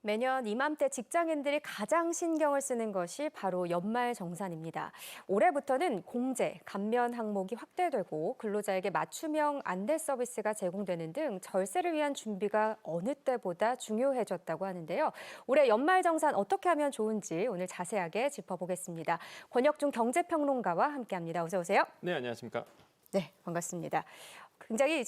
매년 이맘때 직장인들이 가장 신경을 쓰는 것이 바로 연말정산입니다. 올해부터는 공제, 감면 항목이 확대되고 근로자에게 맞춤형 안내 서비스가 제공되는 등 절세를 위한 준비가 어느 때보다 중요해졌다고 하는데요. 올해 연말정산 어떻게 하면 좋은지 오늘 자세하게 짚어보겠습니다. 권혁중 경제평론가와 함께합니다. 어서 오세요. 네, 안녕하십니까. 네, 반갑습니다. 굉장히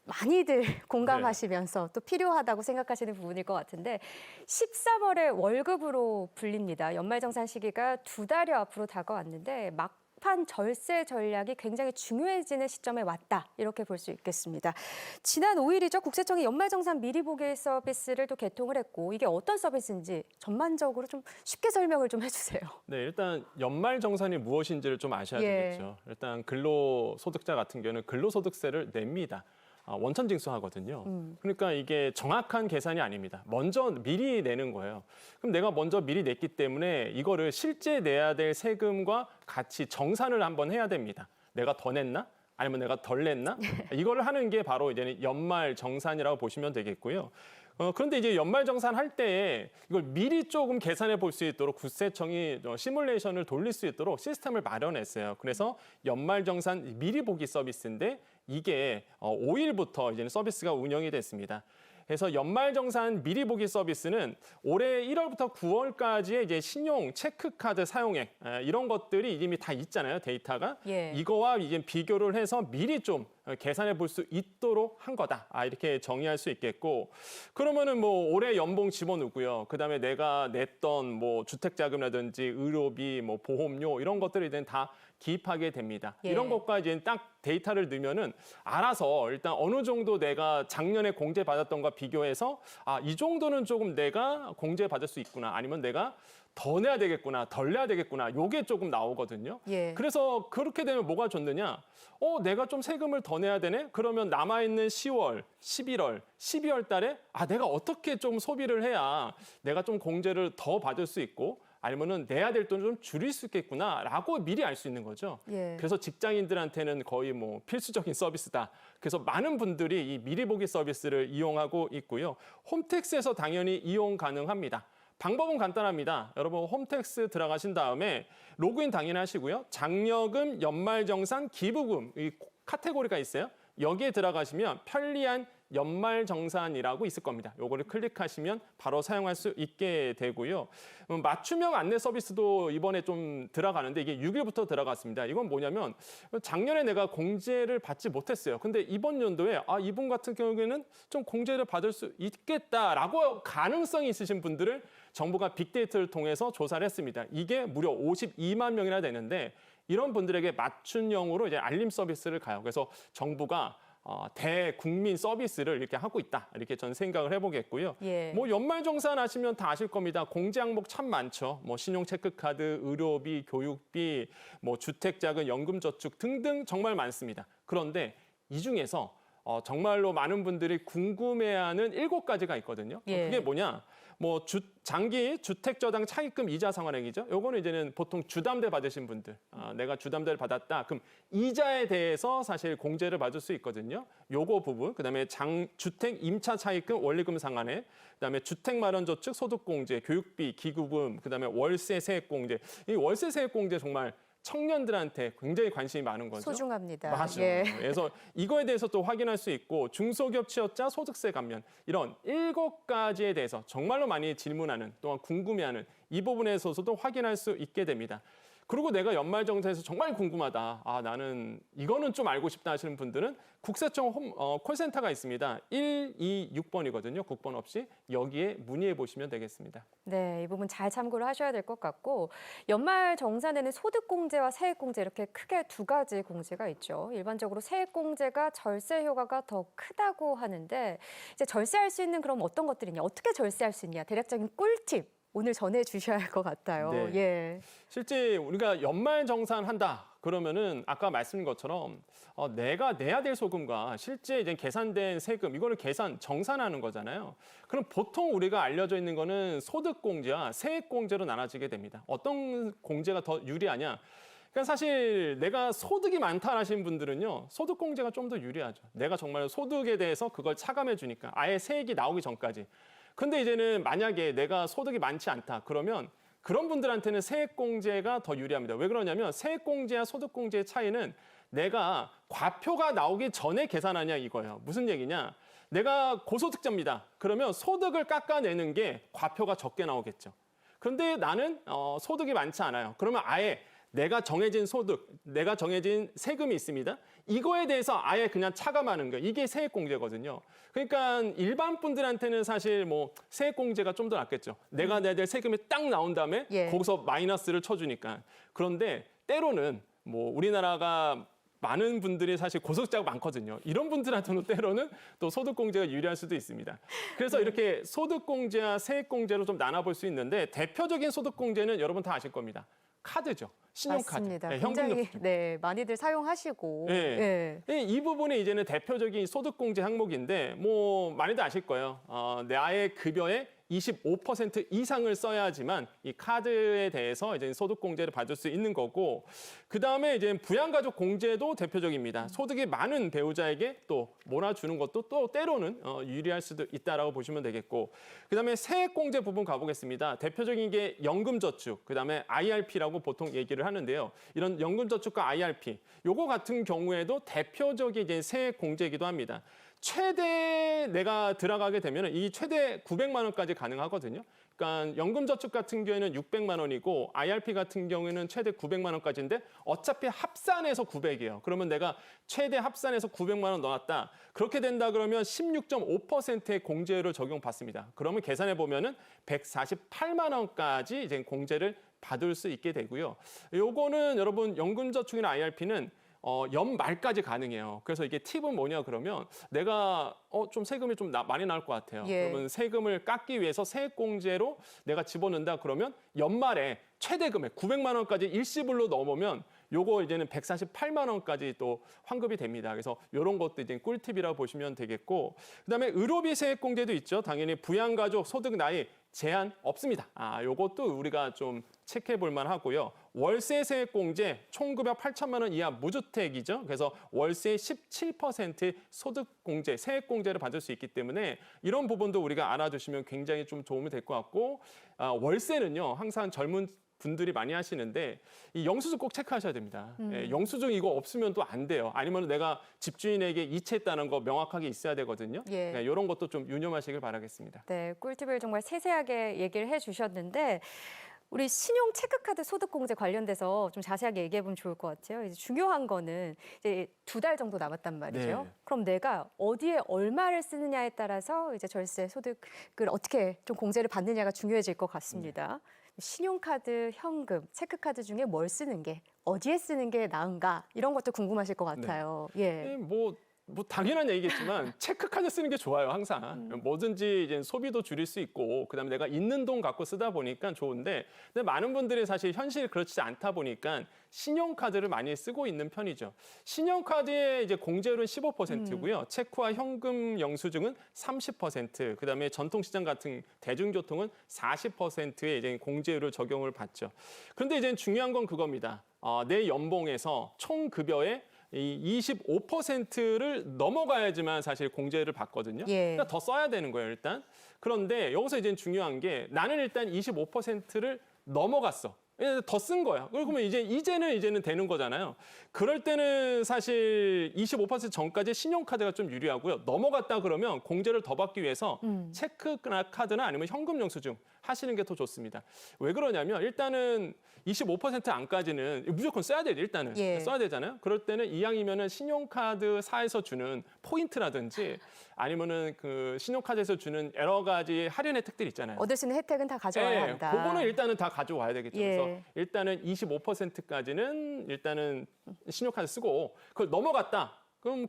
많이들 공감하시면서 또 필요하다고 생각하시는 부분일 것 같은데 13월에 월급으로 불립니다. 연말정산 시기가 2달여 앞으로 다가왔는데 막판 절세 전략이 굉장히 중요해지는 시점에 왔다 이렇게 볼 수 있겠습니다. 지난 5일이죠. 국세청이 연말정산 미리 보기 서비스를 또 개통을 했고 이게 어떤 서비스인지 전반적으로 좀 쉽게 설명을 좀 해주세요. 네, 일단 연말정산이 무엇인지를 좀 아셔야 되겠죠. 일단 근로소득자 같은 경우는 근로소득세를 냅니다. 원천징수하거든요. 그러니까 이게 정확한 계산이 아닙니다. 먼저 미리 내는 거예요. 그럼 내가 먼저 미리 냈기 때문에 이거를 실제 내야 될 세금과 같이 정산을 한번 해야 됩니다. 내가 더 냈나? 아니면 내가 덜 냈나? 이거를 하는 게 바로 이제는 연말정산이라고 보시면 되겠고요. 그런데 이제 연말정산 할 때에 이걸 미리 조금 계산해 볼 수 있도록 국세청이 시뮬레이션을 돌릴 수 있도록 시스템을 마련했어요. 그래서 연말정산 미리 보기 서비스인데 이게 5일부터 이제 서비스가 운영이 됐습니다. 그래서 연말정산 미리 보기 서비스는 올해 1월부터 9월까지의 이제 신용 체크카드 사용액 이런 것들이 이미 다 있잖아요, 데이터가. 이거와 이제 비교를 해서 미리 좀 계산해 볼 수 있도록 한 거다. 이렇게 정의할 수 있겠고. 그러면은 뭐 올해 연봉 집어넣고요. 그다음에 내가 냈던 뭐 주택자금이라든지 의료비, 뭐 보험료 이런 것들이 이제 다 기입하게 됩니다. 이런 것과 이제 딱 데이터를 넣으면은 알아서 일단 어느 정도 내가 작년에 공제 받았던과 비교해서 이 정도는 조금 내가 공제 받을 수 있구나. 아니면 내가 더 내야 되겠구나, 덜 내야 되겠구나. 요게 조금 나오거든요. 그래서 그렇게 되면 뭐가 좋느냐? 내가 좀 세금을 더 내야 되네? 그러면 남아있는 10월, 11월, 12월 달에 내가 어떻게 좀 소비를 해야 내가 좀 공제를 더 받을 수 있고 아니면은 내야 될 돈을 좀 줄일 수 있겠구나라고 미리 알 수 있는 거죠. 그래서 직장인들한테는 거의 뭐 필수적인 서비스다. 그래서 많은 분들이 이 미리 보기 서비스를 이용하고 있고요. 홈택스에서 당연히 이용 가능합니다. 방법은 간단합니다. 여러분 홈택스 들어가신 다음에 로그인 당연히 하시고요. 장려금, 연말정산, 기부금 이 카테고리가 있어요. 여기에 들어가시면 편리한 연말정산이라고 있을 겁니다. 요거를 클릭하시면 바로 사용할 수 있게 되고요. 맞춤형 안내 서비스도 이번에 좀 들어가는데 이게 6일부터 들어갔습니다. 이건 뭐냐면 작년에 내가 공제를 받지 못했어요. 근데 이번 연도에 이분 같은 경우에는 좀 공제를 받을 수 있겠다라고 가능성이 있으신 분들을 정부가 빅데이터를 통해서 조사를 했습니다. 이게 무려 52만 명이나 되는데 이런 분들에게 맞춤형으로 이제 알림 서비스를 가요. 그래서 정부가 대국민 서비스를 이렇게 하고 있다. 이렇게 저는 생각을 해보겠고요. 뭐 연말정산 하시면 다 아실 겁니다. 공제 항목 참 많죠. 뭐 신용체크카드, 의료비, 교육비, 뭐 주택자금, 연금저축 등등 정말 많습니다. 그런데 이 중에서 정말로 많은 분들이 궁금해하는 7가지가 있거든요. 그게 뭐냐? 뭐 장기 주택저당 차입금 이자 상환액이죠. 요거는 이제는 보통 주담대 받으신 분들, 내가 주담대를 받았다. 그럼 이자에 대해서 사실 공제를 받을 수 있거든요. 요거 부분, 그다음에 주택 임차 차입금 원리금 상환액, 그다음에 주택 마련 저축 소득 공제, 교육비, 기부금, 그다음에 월세 세액 공제. 이 월세 세액 공제 정말 청년들한테 굉장히 관심이 많은 거죠. 소중합니다. 맞아요. 그래서 이거에 대해서 또 확인할 수 있고 중소기업 취업자 소득세 감면 이런 7가지에 대해서 정말로 많이 질문하는 또한 궁금해하는 이 부분에 있어서도 확인할 수 있게 됩니다. 그리고 내가 연말정산에서 정말 궁금하다. 나는 이거는 좀 알고 싶다 하시는 분들은 국세청 콜센터가 있습니다. 126번이거든요. 국번 없이. 여기에 문의해 보시면 되겠습니다. 네, 이 부분 잘 참고를 하셔야 될 것 같고 연말정산에는 소득공제와 세액공제 이렇게 크게 2가지 공제가 있죠. 일반적으로 세액공제가 절세 효과가 더 크다고 하는데 이제 절세할 수 있는 그럼 어떤 것들이냐, 어떻게 절세할 수 있냐, 대략적인 꿀팁 오늘 전해 주셔야 할 것 같아요. 실제 우리가 연말정산한다. 그러면은 아까 말씀드린 것처럼 내가 내야 될 소금과 실제 이제 계산된 세금 이거를 정산하는 거잖아요. 그럼 보통 우리가 알려져 있는 거는 소득공제와 세액공제로 나눠지게 됩니다. 어떤 공제가 더 유리하냐? 그러니까 사실 내가 소득이 많다 하시는 분들은요. 소득공제가 좀 더 유리하죠. 내가 정말 소득에 대해서 그걸 차감해 주니까 아예 세액이 나오기 전까지. 근데 이제는 만약에 내가 소득이 많지 않다 그러면 그런 분들한테는 세액공제가 더 유리합니다. 왜 그러냐면 세액공제와 소득공제의 차이는 내가 과표가 나오기 전에 계산하냐 이거예요. 무슨 얘기냐? 내가 고소득자입니다. 그러면 소득을 깎아내는 게 과표가 적게 나오겠죠. 그런데 나는 소득이 많지 않아요. 그러면 아예 내가 정해진 소득, 내가 정해진 세금이 있습니다. 이거에 대해서 아예 그냥 차감하는 거예요. 이게 세액공제거든요. 그러니까 일반 분들한테는 사실 뭐 세액공제가 좀 더 낫겠죠. 내가 내야 될 세금이 딱 나온 다음에 예. 거기서 마이너스를 쳐주니까. 그런데 때로는 뭐 우리나라가 많은 분들이 사실 고소득자가 많거든요. 이런 분들한테는 때로는 또 소득공제가 유리할 수도 있습니다. 그래서 이렇게 소득공제와 세액공제로 좀 나눠볼 수 있는데 대표적인 소득공제는 여러분 다 아실 겁니다. 카드죠. 신용카드. 맞습니다. 네, 굉장히 현금융. 네, 많이들 사용하시고. 네. 이 부분이 이제는 대표적인 소득공제 항목인데 뭐 많이들 아실 거예요. 나의 급여의 25% 이상을 써야지만 이 카드에 대해서 이제 소득공제를 받을 수 있는 거고, 그 다음에 이제 부양가족 공제도 대표적입니다. 소득이 많은 배우자에게 또 몰아주는 것도 또 때로는 유리할 수도 있다라고 보시면 되겠고, 그 다음에 세액공제 부분 가보겠습니다. 대표적인 게 연금저축, 그 다음에 IRP라고 보통 얘기를 하는데요. 이런 연금저축과 IRP, 요거 같은 경우에도 대표적인 이제 세액공제이기도 합니다. 최대 내가 들어가게 되면 이 최대 900만 원까지 가능하거든요. 그러니까 연금저축 같은 경우에는 600만 원이고 IRP 같은 경우에는 최대 900만 원까지인데 어차피 합산해서 900이에요. 그러면 내가 최대 합산해서 900만 원 넣었다. 그렇게 된다 그러면 16.5%의 공제율을 적용받습니다. 그러면 계산해 보면은 148만 원까지 이제 공제를 받을 수 있게 되고요. 요거는 여러분 연금저축이나 IRP는 연말까지 가능해요. 그래서 이게 팁은 뭐냐 그러면 내가 좀 세금이 좀 많이 나올 것 같아요. 예. 그러면 세금을 깎기 위해서 세액공제로 내가 집어넣는다 그러면 연말에 최대 금액 900만 원까지 일시불로 넘으면 요거 이제는 148만 원까지 또 환급이 됩니다. 그래서 이런 것도 이제 꿀팁이라고 보시면 되겠고, 그다음에 의료비 세액공제도 있죠. 당연히 부양가족 소득 나이 제한 없습니다. 요것도 우리가 좀 체크해 볼 만하고요. 월세 세액공제 총급여 8천만 원 이하 무주택이죠. 그래서 월세 17% 소득공제, 세액공제를 받을 수 있기 때문에 이런 부분도 우리가 알아두시면 굉장히 좀 도움이 될 것 같고, 월세는요 항상 젊은 분들이 많이 하시는데 이 영수증 꼭 체크하셔야 됩니다. 예, 영수증 이거 없으면 또 안 돼요. 아니면 내가 집주인에게 이체했다는 거 명확하게 있어야 되거든요. 예. 네, 이런 것도 좀 유념하시길 바라겠습니다. 네, 꿀팁을 정말 세세하게 얘기를 해주셨는데 우리 신용 체크카드 소득공제 관련돼서 좀 자세하게 얘기해보면 좋을 것 같아요. 이제 중요한 거는 이제 2달 정도 남았단 말이죠. 네. 그럼 내가 어디에 얼마를 쓰느냐에 따라서 이제 절세 소득을 어떻게 좀 공제를 받느냐가 중요해질 것 같습니다. 신용카드, 현금, 체크카드 중에 뭘 쓰는 게 어디에 쓰는 게 나은가 이런 것도 궁금하실 것 같아요. 예. 뭐 당연한 얘기겠지만 체크카드 쓰는 게 좋아요, 항상. 뭐든지 이제 소비도 줄일 수 있고 그다음에 내가 있는 돈 갖고 쓰다 보니까 좋은데, 근데 많은 분들이 사실 현실이 그렇지 않다 보니까 신용카드를 많이 쓰고 있는 편이죠. 신용카드의 이제 공제율은 15%고요. 체크와 현금 영수증은 30%, 그다음에 전통시장 같은 대중교통은 40%의 이제 공제율을 적용을 받죠. 그런데 이제 중요한 건 그겁니다. 내 연봉에서 총 급여의 이 25%를 넘어가야지만 사실 공제를 받거든요. 예. 그러니까 더 써야 되는 거예요, 일단. 그런데 여기서 이제 중요한 게 나는 일단 25%를 넘어갔어. 더 쓴 거야. 그러면 이제는 되는 거잖아요. 그럴 때는 사실 25% 전까지 신용카드가 좀 유리하고요. 넘어갔다 그러면 공제를 더 받기 위해서 체크나 카드나 아니면 현금 영수증 하시는 게 더 좋습니다. 왜 그러냐면 일단은 25% 안까지는 무조건 써야 돼요. 일단은 예. 써야 되잖아요. 그럴 때는 이왕이면은 신용카드사에서 주는 포인트라든지 아니면은 그 신용카드에서 주는 여러 가지 할인 혜택들 있잖아요. 얻을 수 있는 혜택은 다 가져와야 한다. 그거는 일단은 다 가져와야 되겠죠. 예. 그래서 일단은 25%까지는 일단은 신용카드 쓰고 그걸 넘어갔다.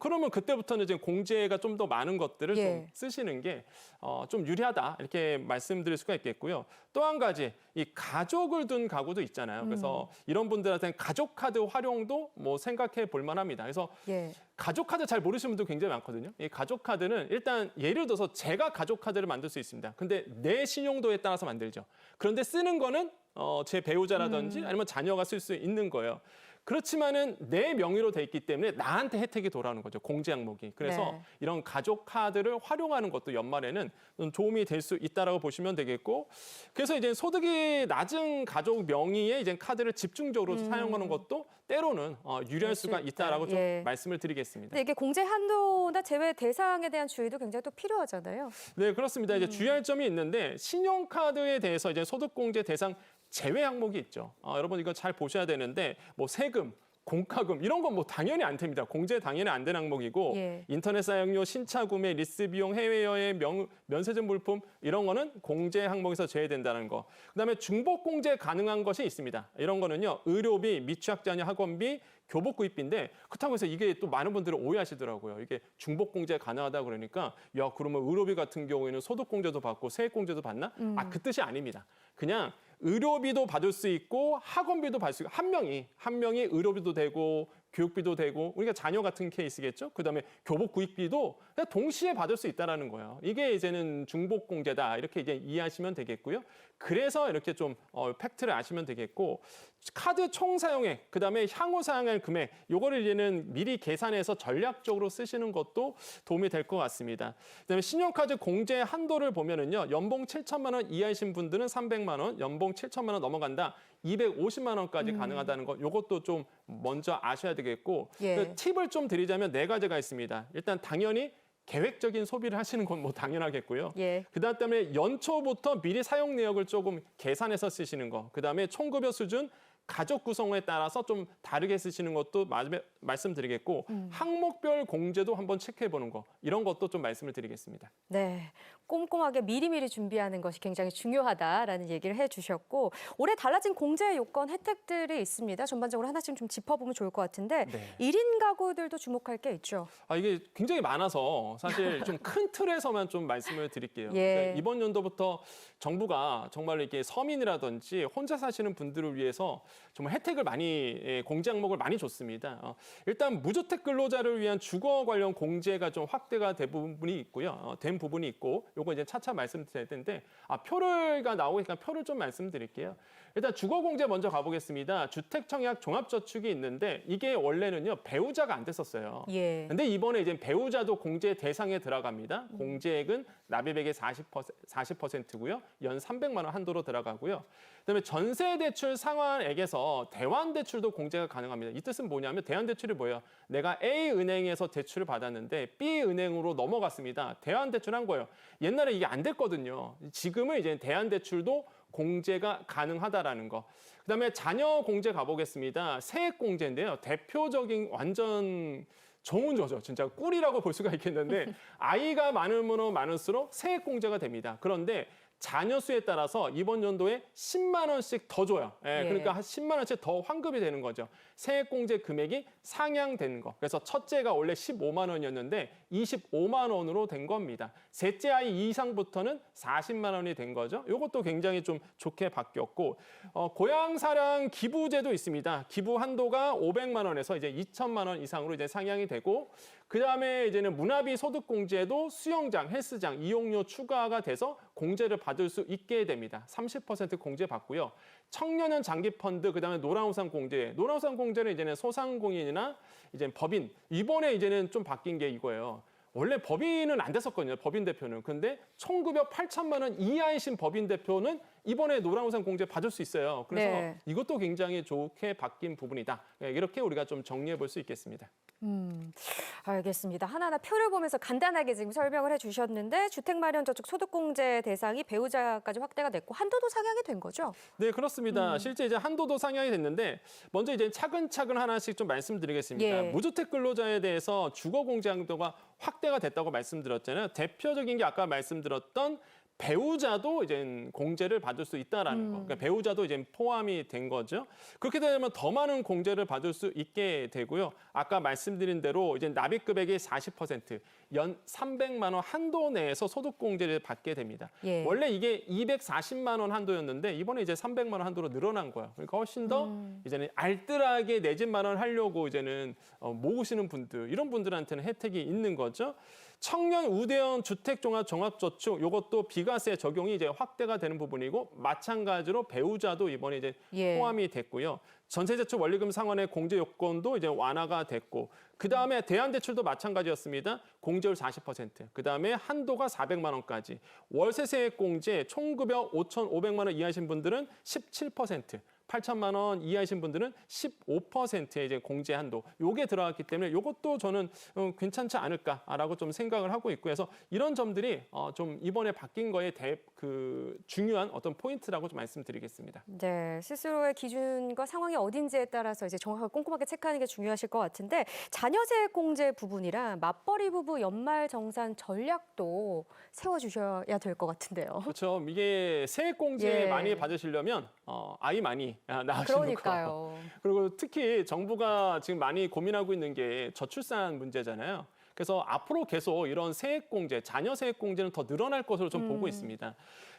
그러면 그때부터는 이제 공제가 좀 더 많은 것들을 예. 좀 쓰시는 게 좀 유리하다 이렇게 말씀드릴 수가 있겠고요. 또 한 가지 이 가족을 둔 가구도 있잖아요. 그래서 이런 분들한테는 가족 카드 활용도 뭐 생각해 볼 만합니다. 그래서 예. 가족 카드 잘 모르시는 분도 굉장히 많거든요. 이 가족 카드는 일단 예를 들어서 제가 가족 카드를 만들 수 있습니다. 근데 내 신용도에 따라서 만들죠. 그런데 쓰는 거는 제 배우자라든지 아니면 자녀가 쓸 수 있는 거예요. 그렇지만은 내 명의로 돼 있기 때문에 나한테 혜택이 돌아오는 거죠. 공제 항목이. 그래서 네. 이런 가족 카드를 활용하는 것도 연말에는 도움이 될 수 있다라고 보시면 되겠고, 그래서 이제 소득이 낮은 가족 명의의 이제 카드를 집중적으로 사용하는 것도 때로는 유리할 수가 있다라고 좀 예. 말씀을 드리겠습니다. 근데 이게 공제 한도나 제외 대상에 대한 주의도 굉장히 또 필요하잖아요. 네, 그렇습니다. 이제 주의할 점이 있는데 신용카드에 대해서 이제 소득공제 대상 제외 항목이 있죠. 여러분 이거 잘 보셔야 되는데 뭐 세금, 공과금 이런 건 뭐 당연히 안 됩니다. 공제 당연히 안 되는 항목이고 예. 인터넷 사용료, 신차 구매, 리스 비용, 해외여행, 면세점 물품 이런 거는 공제 항목에서 제외된다는 거. 그다음에 중복 공제 가능한 것이 있습니다. 이런 거는요. 의료비, 미취학 자녀 학원비, 교복 구입비인데 그렇다고 해서 이게 또 많은 분들이 오해하시더라고요. 이게 중복 공제 가능하다 그러니까 야 그러면 의료비 같은 경우에는 소득 공제도 받고 세액 공제도 받나? 그 뜻이 아닙니다. 그냥 의료비도 받을 수 있고 학원비도 받을 수 있고 한 명이 의료비도 되고 교육비도 되고 우리가 자녀 같은 케이스겠죠. 그다음에 교복 구입비도 그냥 동시에 받을 수 있다라는 거예요. 이게 이제는 중복 공제다 이렇게 이제 이해하시면 되겠고요. 그래서 이렇게 좀 팩트를 아시면 되겠고 카드 총 사용액 그다음에 향후 사용할 금액 요거를 이제는 미리 계산해서 전략적으로 쓰시는 것도 도움이 될 것 같습니다. 그다음에 신용카드 공제 한도를 보면은요. 연봉 7천만 원 이하이신 분들은 300만 원, 연봉 7천만 원 넘어간다 250만 원까지 가능하다는 거 요것도 좀 먼저 아셔야 되겠고 예. 그 팁을 좀 드리자면 4가지가 있습니다. 일단 당연히 계획적인 소비를 하시는 건 뭐 당연하겠고요. 예. 그다음에 연초부터 미리 사용 내역을 조금 계산해서 쓰시는 거. 그다음에 총급여 수준, 가족 구성에 따라서 좀 다르게 쓰시는 것도 말씀드리겠고 항목별 공제도 한번 체크해 보는 거. 이런 것도 좀 말씀을 드리겠습니다. 네, 꼼꼼하게 미리미리 준비하는 것이 굉장히 중요하다라는 얘기를 해주셨고 올해 달라진 공제 요건 혜택들이 있습니다. 전반적으로 하나씩 좀 짚어보면 좋을 것 같은데 네. 1인 가구들도 주목할 게 있죠. 이게 굉장히 많아서 사실 좀 큰 틀에서만 좀 말씀을 드릴게요. 예. 그러니까 이번 연도부터 정부가 정말 이렇게 서민이라든지 혼자 사시는 분들을 위해서 정말 혜택을 많이 공제 항목을 많이 줬습니다. 일단 무주택 근로자를 위한 주거 관련 공제가 좀 확대가 된 부분이 있고요. 된 부분이 있고 요거 이제 차차 말씀드릴 텐데 표가 나오니까 표를 좀 말씀드릴게요. 일단 주거 공제 먼저 가보겠습니다. 주택 청약 종합저축이 있는데 이게 원래는요 배우자가 안 됐었어요. 예. 근데 이번에 이제 배우자도 공제 대상에 들어갑니다. 공제액은 납입액의 40%고요. 연 300만 원 한도로 들어가고요. 그다음에 전세 대출 상환액에서 대환 대출도 공제가 가능합니다. 이 뜻은 뭐냐면 대환 대출이 뭐예요? 내가 A 은행에서 대출을 받았는데 B 은행으로 넘어갔습니다. 대환 대출한 거예요. 옛날에 이게 안 됐거든요. 지금은 이제 대환 대출도 공제가 가능하다라는 거. 그다음에 자녀 공제 가보겠습니다. 세액 공제인데요. 대표적인 완전 좋은 거죠. 진짜 꿀이라고 볼 수가 있겠는데 아이가 많으면 많을수록 세액 공제가 됩니다. 그런데 자녀 수에 따라서 이번 연도에 10만 원씩 더 줘요. 예. 그러니까 한 10만 원씩 더 환급이 되는 거죠. 세액 공제 금액이 상향되는 거. 그래서 첫째가 원래 15만 원이었는데 25만 원으로 된 겁니다. 셋째 아이 이상부터는 40만 원이 된 거죠. 이것도 굉장히 좀 좋게 바뀌었고 고향 사랑 기부제도 있습니다. 기부 한도가 500만 원에서 이제 2천만 원 이상으로 이제 상향이 되고 그다음에 이제는 문화비 소득 공제도 수영장, 헬스장 이용료 추가가 돼서 공제를 받을 수 있게 됩니다. 30% 공제 받고요. 청년연 장기 펀드 그다음에 노란우산 공제. 노란우산 공제는 이제는 소상공인이나 이제 법인 이번에 이제는 좀 바뀐 게 이거예요. 원래 법인은 안 됐었거든요. 법인 대표는. 근데 총급여 8천만 원 이하이신 법인 대표는 이번에 노란우산 공제 받을 수 있어요. 그래서 네. 이것도 굉장히 좋게 바뀐 부분이다. 이렇게 우리가 좀 정리해 볼 수 있겠습니다. 알겠습니다. 하나하나 표를 보면서 간단하게 지금 설명을 해주셨는데 주택마련저축 소득공제 대상이 배우자까지 확대가 됐고 한도도 상향이 된 거죠? 네, 그렇습니다. 실제 이제 한도도 상향이 됐는데 먼저 이제 차근차근 하나씩 좀 말씀드리겠습니다. 예. 무주택 근로자에 대해서 주거 공제 한도가 확대가 됐다고 말씀드렸잖아요. 대표적인 게 아까 말씀드렸던 배우자도 이제 공제를 받을 수 있다라는 거. 그러니까 배우자도 이제 포함이 된 거죠. 그렇게 되면 더 많은 공제를 받을 수 있게 되고요. 아까 말씀드린 대로 이제 납입 금액의 40%, 연 300만 원 한도 내에서 소득 공제를 받게 됩니다. 예. 원래 이게 240만 원 한도였는데 이번에 이제 300만 원 한도로 늘어난 거예요. 그러니까 훨씬 더 이제는 알뜰하게 내 집 마련을 하려고 이제는 모으시는 분들 이런 분들한테는 혜택이 있는 거죠. 청년 우대형 주택종합저축 이것도 비과세 적용이 이제 확대가 되는 부분이고 마찬가지로 배우자도 이번에 이제 예. 포함이 됐고요. 전세대출 원리금 상환의 공제 요건도 이제 완화가 됐고, 그 다음에 대한대출도 마찬가지였습니다. 공제율 40%, 그 다음에 한도가 400만 원까지, 월세 세액 공제 총급여 5,500만 원 이하이신 분들은 17%, 8천만 원 이하이신 분들은 15%의 이제 공제 한도, 요게 들어갔기 때문에 요것도 저는 괜찮지 않을까라고 좀 생각을 하고 있고 해서 이런 점들이 좀 이번에 바뀐 거에 중요한 어떤 포인트라고 좀 말씀드리겠습니다. 네, 스스로의 기준과 상황이 어딘지에 따라서 이제 정확하게 꼼꼼하게 체크하는 게 중요하실 것 같은데 자녀세액 공제 부분이랑 맞벌이 부부 연말 정산 전략도 세워주셔야 될 것 같은데요. 그렇죠. 이게 세액 공제 예. 많이 받으시려면 아이 많이 낳으시는 그러니까요. 거. 그리고 특히 정부가 지금 많이 고민하고 있는 게 저출산 문제잖아요. 그래서 앞으로 계속 이런 세액 공제, 자녀 세액 공제는 더 늘어날 것으로 좀 보고 있습니다.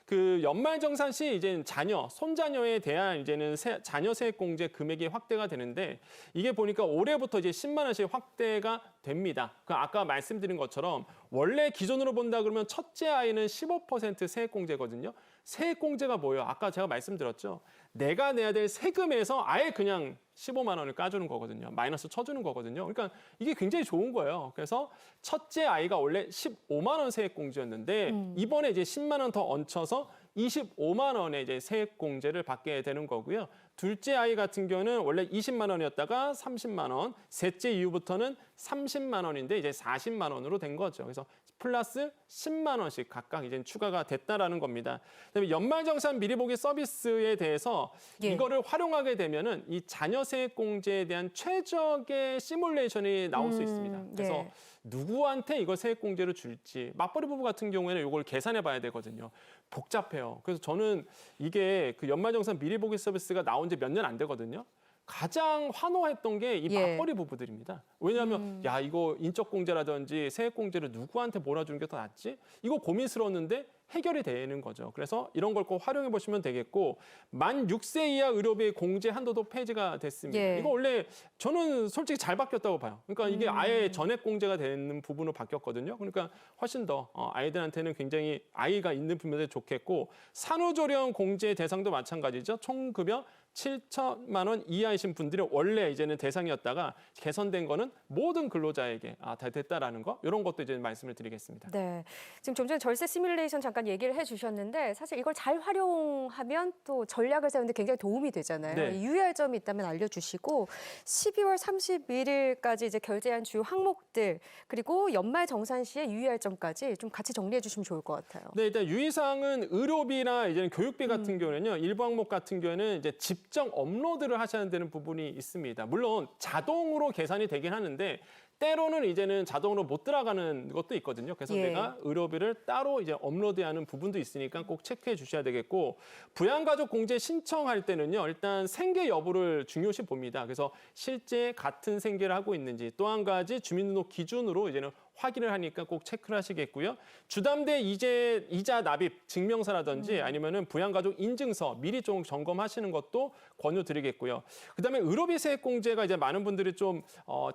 그 연말정산 시 이제는 손자녀에 대한 이제는 자녀 세액 공제 금액이 확대가 되는데 이게 보니까 올해부터 이제 10만 원씩 확대가 됩니다. 그 아까 말씀드린 것처럼 원래 기존으로 본다 그러면 첫째 아이는 15% 세액 공제거든요. 세액 공제가 뭐예요? 아까 제가 말씀드렸죠. 내가 내야 될 세금에서 아예 그냥 15만 원을 까주는 거거든요. 마이너스 쳐주는 거거든요. 그러니까 이게 굉장히 좋은 거예요. 그래서 첫째 아이가 원래 15만 원 세액 공제였는데 이번에 이제 10만 원 더 얹혀서 25만 원의 이제 세액 공제를 받게 되는 거고요. 둘째 아이 같은 경우는 원래 20만 원이었다가 30만 원, 셋째 이후부터는 30만 원인데 이제 40만 원으로 된 거죠. 그래서 플러스 10만 원씩 각각 이제 추가가 됐다라는 겁니다. 그다음에 연말정산 미리 보기 서비스에 대해서 예. 이거를 활용하게 되면은 이 자녀 세액 공제에 대한 최적의 시뮬레이션이 나올 수 있습니다. 그래서 예. 누구한테 이걸 세액 공제를 줄지 맞벌이 부부 같은 경우에는 이걸 계산해 봐야 되거든요. 복잡해요. 그래서 저는 이게 그 연말정산 미리 보기 서비스가 나온 지 몇 년 안 되거든요. 가장 환호했던 게 이 예. 맞벌이 부부들입니다. 왜냐하면 야 이거 인적 공제라든지 세액 공제를 누구한테 몰아주는 게 더 낫지? 이거 고민스러웠는데 해결이 되는 거죠. 그래서 이런 걸 꼭 활용해 보시면 되겠고 만 6세 이하 의료비 공제 한도도 폐지가 됐습니다. 예. 이거 원래 저는 솔직히 잘 바뀌었다고 봐요. 그러니까 이게 아예 전액 공제가 되는 부분으로 바뀌었거든요. 그러니까 훨씬 더 아이들한테는 굉장히 아이가 있는 부분에 좋겠고 산후조리원 공제 대상도 마찬가지죠. 총급여 7천만 원 이하이신 분들이 원래 이제는 대상이었다가 개선된 거는 모든 근로자에게 다 됐다라는 거 이런 것도 이제 말씀을 드리겠습니다. 네, 지금 좀 전에 절세 시뮬레이션 잠깐 얘기를 해주셨는데 사실 이걸 잘 활용하면 또 전략을 세우는데 굉장히 도움이 되잖아요. 네. 유의할 점이 있다면 알려주시고 12월 31일까지 이제 결제한 주요 항목들 그리고 연말 정산 시에 유의할 점까지 좀 같이 정리해 주시면 좋을 것 같아요. 네, 일단 유의사항은 의료비나 이제는 교육비 같은 경우는요, 일부 항목 같은 경우에는 이제 집정 업로드를 하셔야 되는 부분이 있습니다. 물론 자동으로 계산이 되긴 하는데 때로는 이제는 자동으로 못 들어가는 것도 있거든요. 그래서 예. 내가 의료비를 따로 이제 업로드해야 하는 부분도 있으니까 꼭 체크해 주셔야 되겠고 부양가족 공제 신청할 때는요. 일단 생계 여부를 중요시 봅니다. 그래서 실제 같은 생계를 하고 있는지 또 한 가지 주민등록 기준으로 이제는 확인을 하니까 꼭 체크를 하시겠고요. 주담대 이자 납입 증명서라든지 아니면은 부양가족 인증서 미리 좀 점검하시는 것도 권유드리겠고요. 그다음에 의료비 세액 공제가 이제 많은 분들이 좀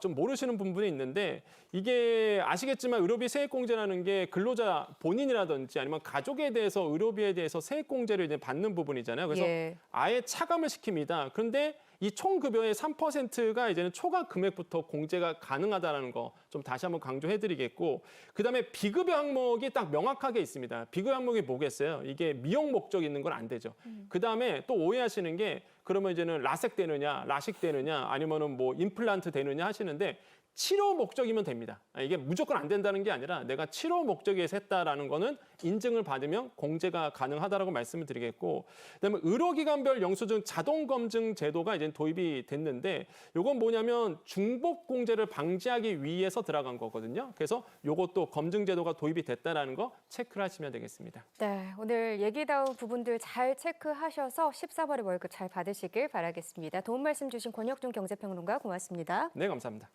모르시는 부분이 있는데 이게 아시겠지만 의료비 세액 공제라는 게 근로자 본인이라든지 아니면 가족에 대해서 의료비에 대해서 세액 공제를 이제 받는 부분이잖아요. 그래서 예. 아예 차감을 시킵니다. 그런데 이 총 급여의 3%가 이제는 초과 금액부터 공제가 가능하다는 거 좀 다시 한번 강조해드리겠고 그다음에 비급여 항목이 딱 명확하게 있습니다. 비급여 항목이 뭐겠어요? 이게 미용 목적 있는 건 안 되죠. 그다음에 또 오해하시는 게 그러면 이제는 라섹 되느냐, 라식 되느냐, 아니면은 뭐 임플란트 되느냐 하시는데 치료 목적이면 됩니다. 이게 무조건 안 된다는 게 아니라 내가 치료 목적에서 했다라는 거는 인증을 받으면 공제가 가능하다라고 말씀을 드리겠고 그다음에 의료기관별 영수증 자동 검증 제도가 이제 도입이 됐는데 이건 뭐냐면 중복 공제를 방지하기 위해서 들어간 거거든요. 그래서 이것도 검증 제도가 도입이 됐다라는 거 체크를 하시면 되겠습니다. 네, 오늘 얘기다운 부분들 잘 체크하셔서 14월에 월급 잘 받으시길 바라겠습니다. 도움 말씀 주신 권혁준 경제평론가 고맙습니다. 네, 감사합니다.